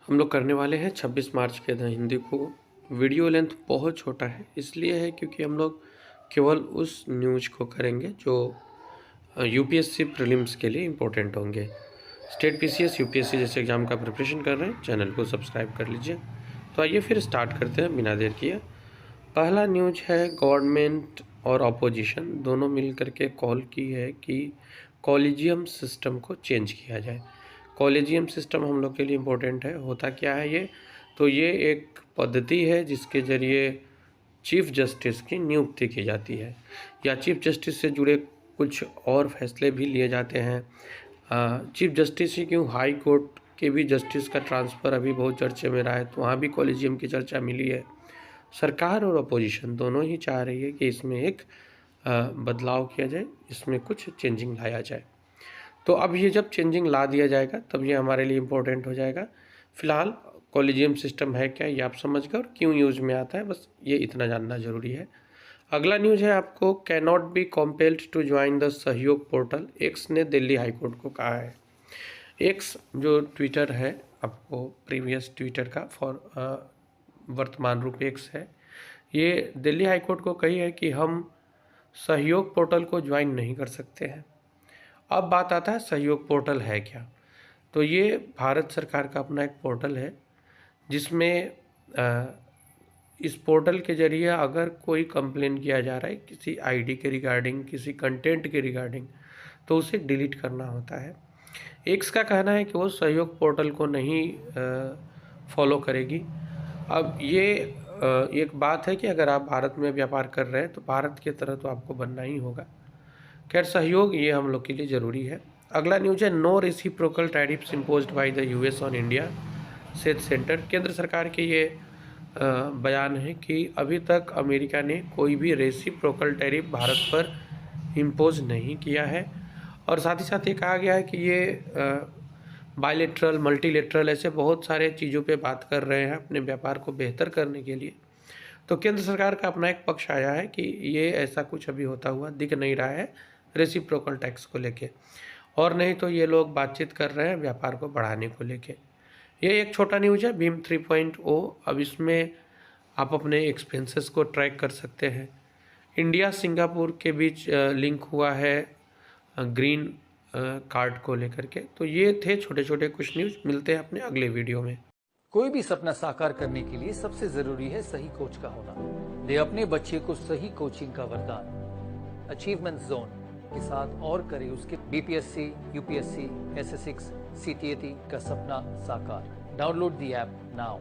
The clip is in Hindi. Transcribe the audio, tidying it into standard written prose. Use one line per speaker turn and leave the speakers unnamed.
हम लोग करने वाले हैं 26 मार्च के द हिंदी को। वीडियो लेंथ बहुत छोटा है, इसलिए है क्योंकि हम लोग केवल उस न्यूज़ को करेंगे जो यूपीएससी प्रीलिम्स के लिए इम्पोर्टेंट होंगे। स्टेट पीसीएस यूपीएससी जैसे एग्ज़ाम का प्रिपरेशन कर रहे हैं, चैनल को सब्सक्राइब कर लीजिए। तो आइए फिर स्टार्ट करते हैं बिना देर किए। पहला न्यूज है, गवर्नमेंट और अपोजिशन दोनों मिल करके कॉल की है कि कॉलेजियम सिस्टम को चेंज किया जाए। कॉलेजियम सिस्टम हम लोग के लिए इम्पोर्टेंट है। होता क्या है ये? तो ये एक पद्धति है जिसके ज़रिए चीफ जस्टिस की नियुक्ति की जाती है या चीफ जस्टिस से जुड़े कुछ और फैसले भी लिए जाते हैं। चीफ जस्टिस ही क्यों, हाई कोर्ट के भी जस्टिस का ट्रांसफ़र अभी बहुत चर्चे में रहा है, तो वहाँ भी कॉलेजियम की चर्चा मिली है। सरकार और अपोजिशन दोनों ही चाह रही है कि इसमें एक बदलाव किया जाए, इसमें कुछ चेंजिंग लाया जाए। तो अब ये जब चेंजिंग ला दिया जाएगा तब ये हमारे लिए इम्पोर्टेंट हो जाएगा। फ़िलहाल कॉलेजियम सिस्टम है क्या ये आप समझ गए और क्यों यूज़ में आता है, बस ये इतना जानना ज़रूरी है। अगला न्यूज़ है आपको, can not be compelled to join the Sahyog portal. X ने दिल्ली हाई कोर्ट को कहा है। एक्स जो ट्विटर है, आपको प्रीवियस ट्विटर का वर्तमान रूप एक्स है, ये दिल्ली हाई कोर्ट को कही है कि हम सहयोग पोर्टल को ज्वाइन नहीं कर सकते हैं। अब बात आता है सहयोग पोर्टल है क्या। तो ये भारत सरकार का अपना एक पोर्टल है जिसमें इस पोर्टल के जरिए अगर कोई कंप्लेन किया जा रहा है किसी आईडी के रिगार्डिंग, किसी कंटेंट के रिगार्डिंग, तो उसे डिलीट करना होता है। एक्स का कहना है कि वो सहयोग पोर्टल को नहीं फॉलो करेगी। अब ये एक बात है कि अगर आप भारत में व्यापार कर रहे हैं तो भारत की तरह तो आपको बनना ही होगा। खैर, सहयोग ये हम लोग के लिए ज़रूरी है। अगला न्यूज़ है, no reciprocal tariffs imposed by the US on India says centre. केंद्र सरकार के ये बयान है कि अभी तक अमेरिका ने कोई भी रेसिप्रोकल टैरिफ भारत पर इम्पोज नहीं किया है। और साथ ही साथ ये कहा गया है कि ये बायलेटरल, मल्टीलेटरल ऐसे बहुत सारे चीज़ों पे बात कर रहे हैं अपने व्यापार को बेहतर करने के लिए। तो केंद्र सरकार का अपना एक पक्ष आया है कि ये ऐसा कुछ अभी होता हुआ दिख नहीं रहा है रेसिप्रोकल टैक्स को लेके, और नहीं तो ये लोग बातचीत कर रहे हैं व्यापार को बढ़ाने को लेके। ये एक छोटा न्यूज़ है, भीम 3.0। अब इसमें आप अपने एक्सपेंसेस को ट्रैक कर सकते हैं। इंडिया सिंगापुर के बीच लिंक हुआ है ग्रीन कार्ड को लेकर के। तो ये थे छोटे छोटे कुछ न्यूज़। मिलते हैं अपने अगले वीडियो में।
कोई भी सपना साकार करने के लिए सबसे जरूरी है सही कोच का होना। दे अपने बच्चे को सही कोचिंग का वरदान अचीवमेंट जोन के साथ और करे उसके बीपीएससी, यूपीएससी, एसएससी, सीटीएटी का सपना साकार। Download the app now.